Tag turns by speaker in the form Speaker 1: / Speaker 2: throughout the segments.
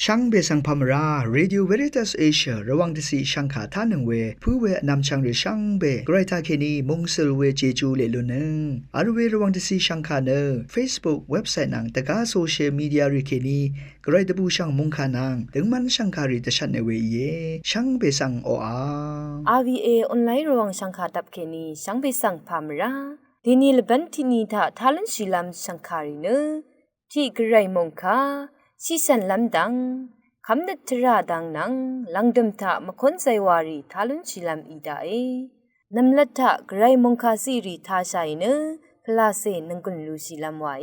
Speaker 1: ช่างเบสังพามราเรดิโอเวริตัสเอเชียระวังที่สีช่างขาท่านึงเวผู้เวนำช่างหรือช่างเบไกรทาเคนีมงสลเวเจจูเลลุนึงอาร์เวระวังที่สีช่างขาเนอ Facebook เว็บไซต์นังตะกาโซเชียลมีเดียริเคนีไกรตะบูช่างมงขานังถึงมันช่างขาริตชันในเวเยช่างเบสังโออา
Speaker 2: RVA ออนไลน์ระวังช่างขาตับเคนีช่างเบสังพามราดีนีลบันทินีทาทาลันชิลัมช่างขาริเนที่ไกรมงคาชิสันลำดังคำนัดทราดังนังลังดมทะมคนไซวารีทาลุนชิลัมอีดาเอนำลัดทะไกรมงคาซีรีทาชัยเนพลาเซนังกุนลูชิลัมวา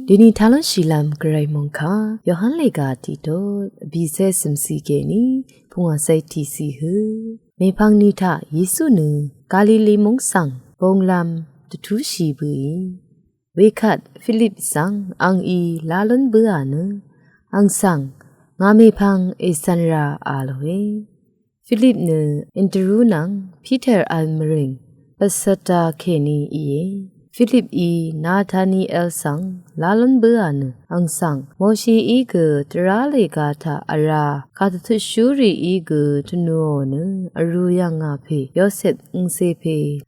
Speaker 3: ดีนีทาลุนชิลัมไกรมงคายอหันเลกาติโตบีเซสมซีเกนีพุงอาไซทีซีฮือเมพังนิทะเยซูเนกาลิลีมงสังปงลัมตทูชีบุยเวคัดฟิลิปสังอังอีลาลุนเบือเนอังสังงาเมพังเอซันราอาโลเวฟิลิปเนอินเตอรูนังพีเตอร์อัลมริงปัสตาเคนีอีฟิลิปอีนาธานีเอลสังลาลันเบือเนอังสังโมชีอีเกตราเลกาทาอาราคาตทุชูรีอีเกทนูเนอรูยังาเพยอเซฟอุงเซเพ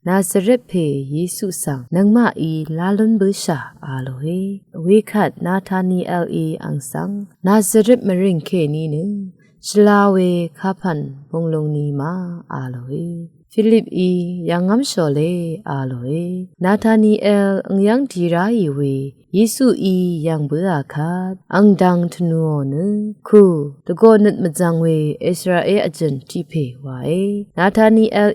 Speaker 3: นาซาเรตเพเยซูสังนังมาอีลาลันเบือชาอาโลเฮเวคัดนาธานีเอลอังสังนาซาเรตมริงเคนีเนชลาเวคาพันบงลงนีมาอาโลเฮฟิลิปอียังงำชอเลอาโลเอนาธานีเอลอังยังดีราอีเวเยซูอียังเบือคาดอังดังทนัวเนคูตะโกนึดมะจังเวอิสราเอลอจันที่เพวาเอนาธานีเอล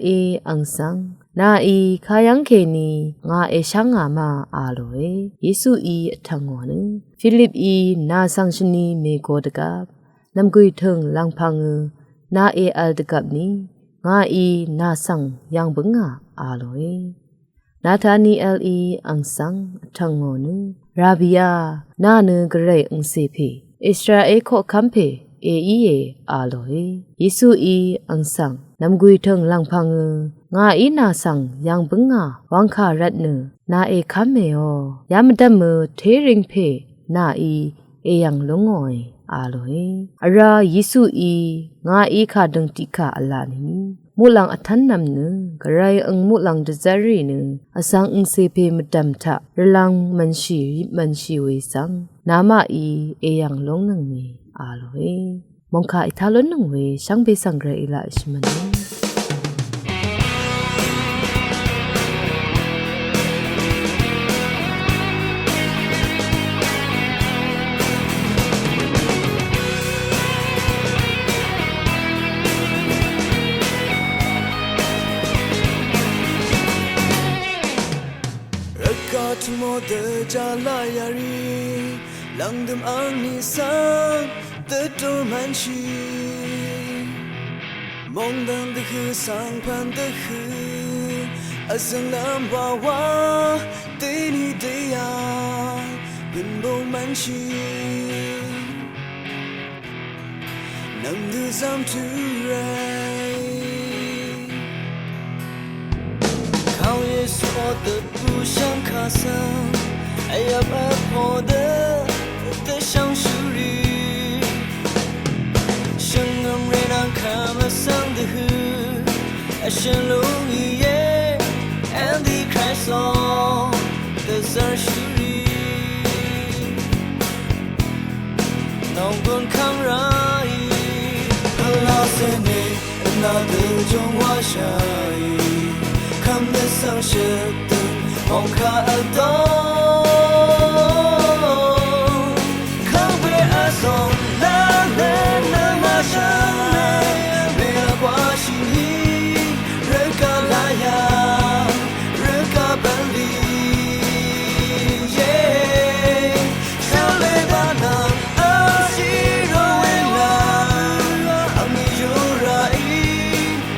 Speaker 3: อังสังนาอีคายังเคนีงาเอชังงามาอาโลเอเยซูอีทังวเนฟิลิปอีนาสังชนีเมโกตะกับนำกุยถึงลังพังนาเออัลตะกับนี้งาอีนาสังยังบึงอาโลเอนาธานีเอลอังสังทังโงนราบิยานาเนกเรอังเซเพอิสราเอลข้อคัมเพเออาโลเอเยซูอีอังสังนำกุยถึงลังพังงาอีนาสังยังบึงวังคารัตเนนาเอคัมเมโอยามดัมเทริงเพนาอีเอยังลงอยอาโลเออาราเยซูอีงาอีคาดังติคาอลานีมูลังอัทันนำเนกระไรอังมูลังเดซารีเนอสังอิงเซเพมดัมทะระลังมันชีเวสังนามาอีเอยังลงนังเมอาโลเอมองคาอิทาลนนังเวช่างเบสังเรอิลาอิชมัน
Speaker 4: ทโมเดจาลายารีลังดมอังนิสังเตตุมันชีมองดังตะคือสังพันตะคืออาสังลำวาวาเตนีเดียเป็นโบมันชีนำดูซ้ำทุเรเขาเยซู的不像卡桑，哎呀，白破的像树林，像俺们那卡马桑的河，像龙一耶，Andy Chrysler的山树林，脑滚康然伊，和拉塞内那的中华下伊。看得上学的梦卡尔东，康贝尔松拉勒那马上内，贝尔瓜西尼，热卡拉雅，热卡本里，耶，小雷巴南阿西罗维拉，阿米尤拉伊，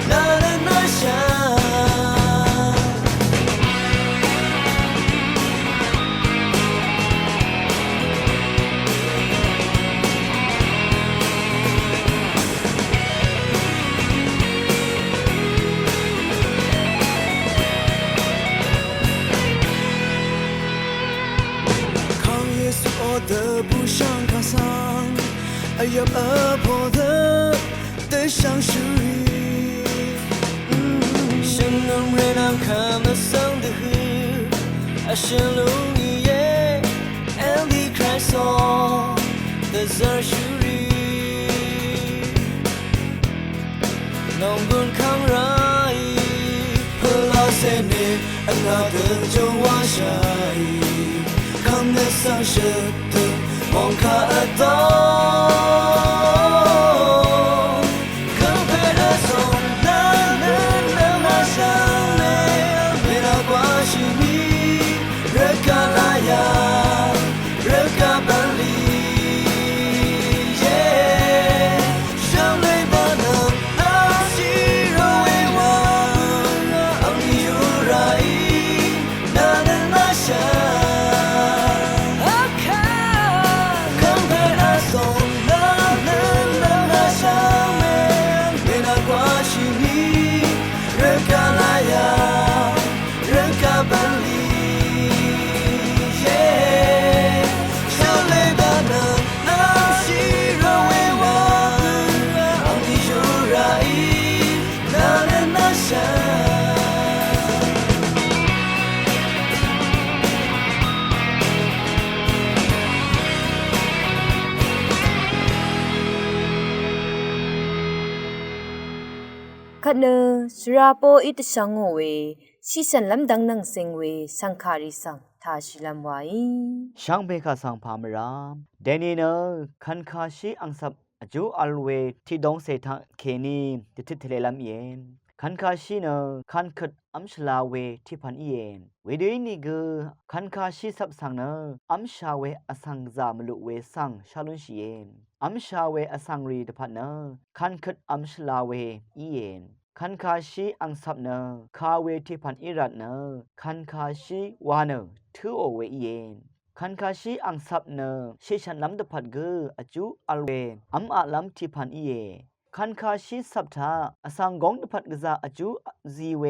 Speaker 4: 拉勒那夏。哎呀，破的像属于，像能让人看得上的河，显露一夜，Andy cries on the surgery， 能不抗来，和老些年，那的就往下一，看得上是的，梦看得到。
Speaker 2: ခနစရာပိုဣတဆောင်ငိုဝေစီစံလမ်ဒန်းနန်းစင်ဝေစံခါရီဆောင်သာရှိလမ်ဝိုင်
Speaker 5: ช่างเบคาสังพามรามเดนีเนคันคาชีอังสับอจูอัลเวที่ดงเซทาเคนีติทิทเลลำเย็นคันคาชีเนคันขดอัมชลาเวที่พันเย็นเวเดนี่กคันคาชีสับสังเนอัมชาเวอสังจามลุเวสังชาลุนชีเย็นอัมชาเวอสังรีตพันเนคันขดอัมชลาเวอีเย็นคันคาชีอังสับเนคาเวที่พันอิรัตเนคันคาชีวานทือโอเวเย็นคันคาชีอังสับเนเชชันลำตะพัดกอจูอัลเวอัมอาลำที่พันอีเยคันคาชีสับทาอสังกงตะพัดกะซาอจูซีเว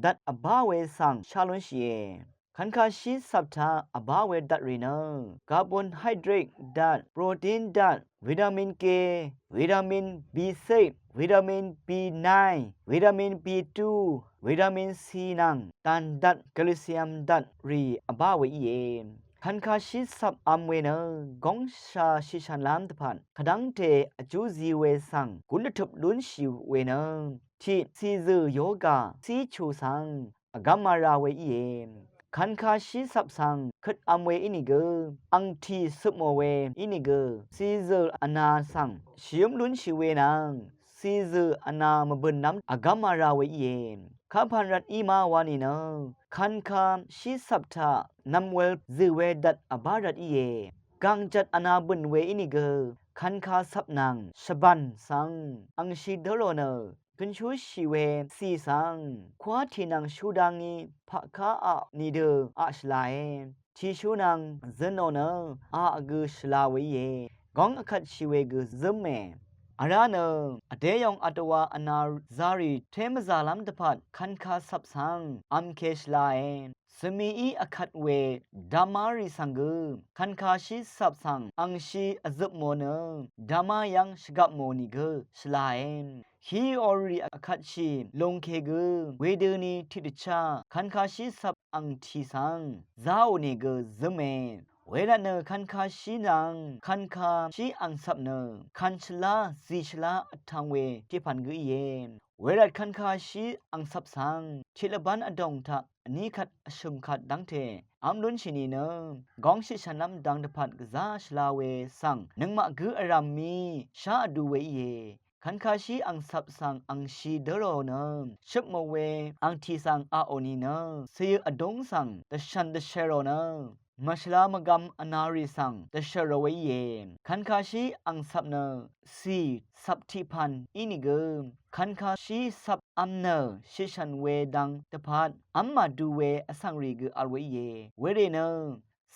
Speaker 5: ดัดอบาเวสังชาลุนชีเยคันคาชีสับทาอบาเวดัดรีเนคาร์บอนไฮเดรตดัดโปรตีนดัดวิตามินเควิตามิน B6 วิตามิน B9 วิตามิน B2 วิตามิน C นังตันดัดแคลเซียมดัดรีอบาเวอีเยคันคาชิสับอัมเวเนกงชาชิชันลามตะพันขดังเทอจูซีเวสังกุลทุบลุนชิวเวเนที่ซีซือโยกาซีชูสังกัมมาราเวอีเยคันคาชิสับสังคัดอัมเวอินิเกอังทีสุโมเวอินิเกซีซืออนาสังชิมลุนชิเวนังซีซืออนามะเบินน้ำกัมมาราเวอีเยข้าพันรัดอีมาวานีเนคันคามชีสับทานำเวลซึเวดัดอบารัดอีเยกังจัดอนาบุนเวอินิเกคันคาสับนางชบันสังอังชีเดโรเนกันชูชีเวซีสังควาทีนังชูดังนีพะคาอะนีเดอะชลาเอทีชูนังเซโนเนอะอกือชลาเวเยกองอคัดชีเวกซึมเมอาราเนอเดยองอัตวาอนาซารีเทมซาลัมตะพัดคันคาสับสังอัมเคชลาเอนสมีอีอคัดเวดามารีสังกคันคาชิสับสังอังชีอซึบโมเนดามายังชกับโมนิเกชลาเอนฮีออรีอคัดชีลงเคกเวเดนีทิดชาคันคาชิสับอังทีสังซาโอเนเกซึเมเวลาเนคันคาชีนังคันคาชีอังสับเนคันชลาซีชลาทังเวที่พันกเยนเวลาคันคาชีอังสับสังทิลบันอดงทักนี้ขัดชุมขัดดังเทอัมลุนชินีเนกองชิชนำดังตะพัดกซาชลาเวสังนึงมะกืออรามีชาดูเวเยคันคาชีอังสับสังอังชีเดโรเนชุบโมเวอังทีสังอาโอนีเนเสียอดงสังตะชันตะเชโรเนมัชลามกัมอนาริสังตะเชโรเวเยคันคาชีอังสับเนซีสับทิพันอินิเกคันคาชีสับอัมเนชิชันเวดังตะพัดอัมมาดูเวอสังรีกอัลเวเยเวเรเน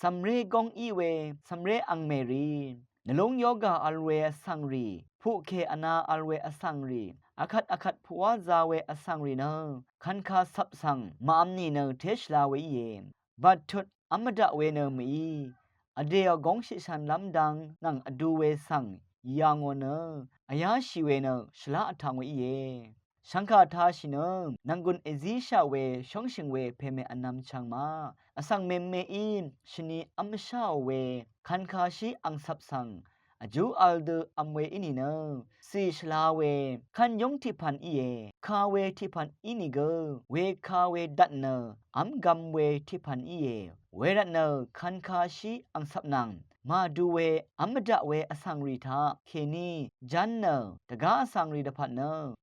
Speaker 5: สัมเรกงอีเวสัมเรอังเมรีนลงโยกาอัลเวอสังรีผู้เคอนาอัลเวอสังรีอาคัดผัวซาเวอสังรีเนคันคาสับสังมาอัมนีเนเทชลาเวเยบัดทุดอัมดะเวเนมีอเดียกงชิชันลำดังนังอดูเวสัง ยางอนเนอายาชีเวเนชลาอทังเวอีเยชังคาทาชิเนนังกุนเอซิชาเวช่องชิงเวเพเมอนนำชังมาอสังเมเมอินชนีอัมชาเวคันคาชีอังสับสังอจูอัลเดอัมเวอินีเนซีชลาเวคันยงทิพันอีเยคาเวทิพันอินิเกเวคาเวดัตเนอัมกัมเวทิพันอีเยเวรัตเนคันคาชีอังสับนังมาดูเวอัมดะเวอสังรีทาเคนีจันเนตกาอสังรีดพันเน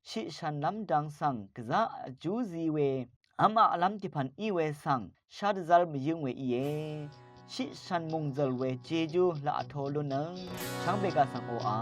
Speaker 5: ชิชันลำดังสังกะซาอจูซีเวอามาอลัมติพันอีเวสังชาดซัลมยิงเวอีเยชิชันมุงซัลเวเจจูละอโทลุนช่างเบกาสังโออา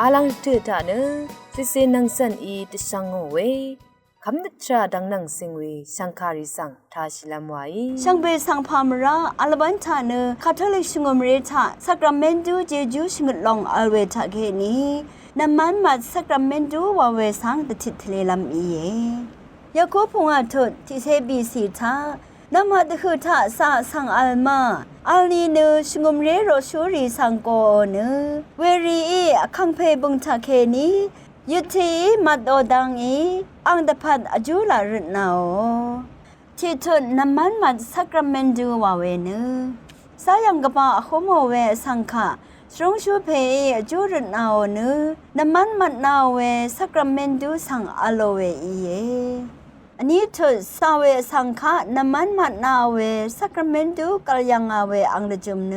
Speaker 2: อาลังเตตาเนซิเซนังสันอีตชังโงเวคำนึกตราดังนังสิงเวสังคาริสังทาชิลามไว
Speaker 6: ช่างเบสังพามราอัลบันทาเนคาทอลิกชงมเรทาสักราเมนดูเจจูชงลองอัลเวทาเกนีน้ำมันมาสักราเมนดูวาเวสังตติทเลลามอีเยยาคูพงอาทุที่เซบีสีทาน้ำมันคือทาสาสังอัลมาอัลนีเนชงมเรโรชูรีสังโกเนเวรีอคังเพบุงทาเกนียุทีมัดโอดังอีอังดพัดอจูลารุนาวที่ทุนน้ำมันมัดสักราเมนดูวาเวเนสายังกะปาอโคโมเวสังคะสรงชูเพอจูรุนาวเนน้ำมันมัดนาวเวสักราเมนดูสังอโลเวอีเยอันนี้ทุนสาเวสังคะน้ำมันมัดนาวเวสักราเมนดูกัลยังอาเวอังดจุมเน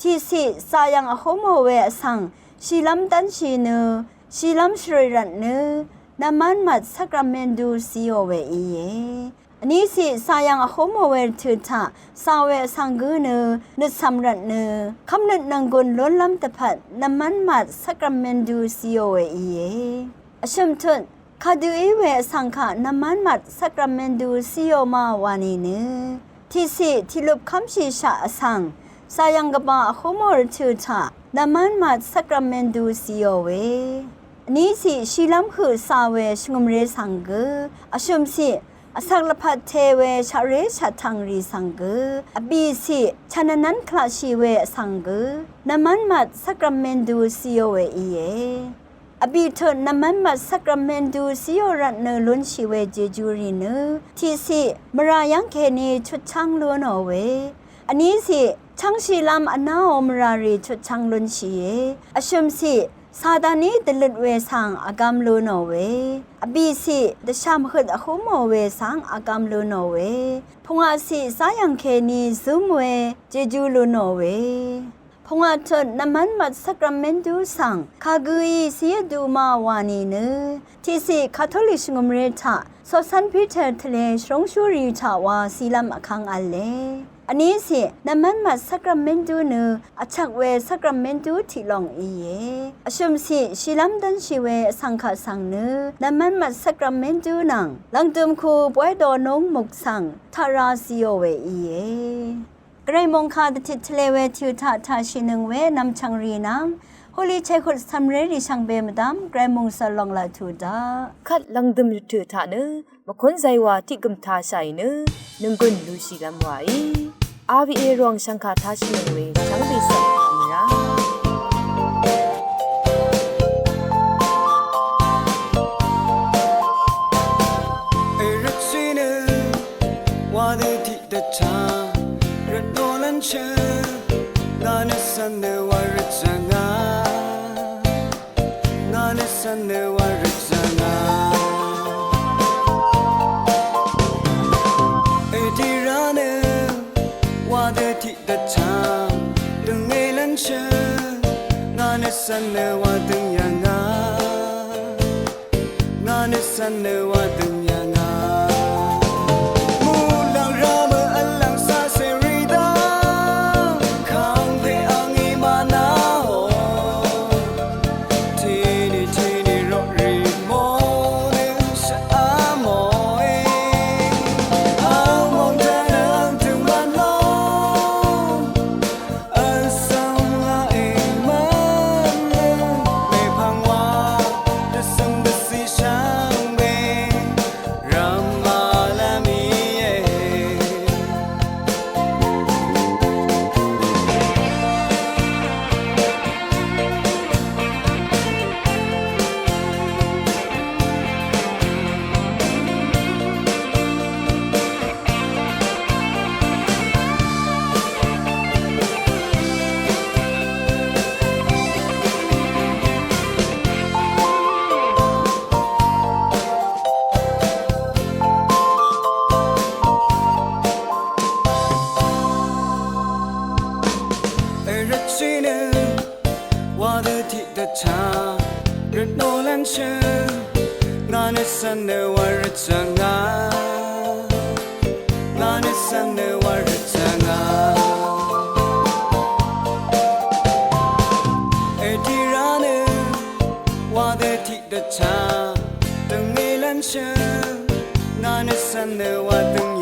Speaker 6: ท ที่สิสายังอโฮโมเวสังชีลัมตันชีเนชีลัมชริรันเนนามันมัดสักราเมนดูซีโอเวอีเยอันนี้สิสายังอโฮโมเวถือถาสาเวสังกือเนนึสัมรันเนคำนึกนังกุลล้นล้ำตะพัดนามันมัดสักราเมนดูซีโอเวอีเยอชมทุนคาดูอีเวสังขานามันมัดสักราเมนดูซีโอมาวานีเนที่สิที่ลุบคำชีชาสังสายังกบะโฮโมรถือถานามันมัดสักราเมนดูซีโอเวนี้สิชีลัมคือสาเวชงมเรสังกืออชมสิอสักละพัดเทเวชาเรชาทังรีสังกืออบีสิชนะนันคลาชีเวสังกือนามันมัดสักราเมนดูซีโอเวอีเยอบีเถิดนามันมัดสักราเมนดูซีโอรันเนลุนชีเวเจจูรีเนที่สิมรายังเคนีชุดช่างล้วนเอาเวอันนี้สิช่างชีลามอนาอมรารีชุดช่างลุนชีเยอชมสิซาดานีตลุดเวสังอากามลุนเอาเวอบีสิดชามขดอโฮโมเวสังอากามลุนเอาเวพงอาสิสายังเคนีซุมเวเจจูลุนเอาเวพงอาเถิดน้ำมันมัดสักราเมนดูสังคากุยเสียดูมาวานีเนที่สิคาทอลิกงมเรทาสอสันพิเททะเลชงชูรีทาวาซีลัมอคังอัลเลอันนี้สิน้ำมันมัดสักราเมนดูเนอชักเวสักราเมนดูที่ลองอีเยอชมสิชิลัมดันชีเวสังขาสังเนน้ำมันมัดสักราเมนดูนังลังตุมคูป่วยดอนงมุกสังทาราซิโอเวอีเยไกรมงคาดติทะเลเวทิวทาทาชินึงเวนำชังรีนังฮอลีเชคุดซัมเรดิชังเบมดามไกรมงสลองลาทูดา
Speaker 2: คัดลังดึมถือถาเนมะคนใจว่าที่กึมทาใส่เนนึงกุนลูซีลำไว้RVA รองสังฆาทาชินเวชังบิสังคำรา
Speaker 4: เอรักซีเนวาเดติเดชารัดโนลันเชงานสันเนวาริจังางานสันเนวาริจังาเอดีราเนวาเดติเดชาดึงเอลันเชงานสันเนวาดึงยังางานสันเนวาดึงยังามูลังรามอัลลังซาเซรีดาคังเพอังอีมานาโฮทีนี่รอรีโมเนชะอาโมเอเอามองเธอนั้นถึงมันลงอันสังลาเอมันเลไม่พังว่าจะสังเดสิช่างเบรามาลามีเอเอรักซีเนวาเดติเดชารัดโนลันเชงานสันเนวาริจังางานสันเนวาริจังาเอดีราเนวาเดติเดชาตึงเอลันเชงานสันเนวาตึง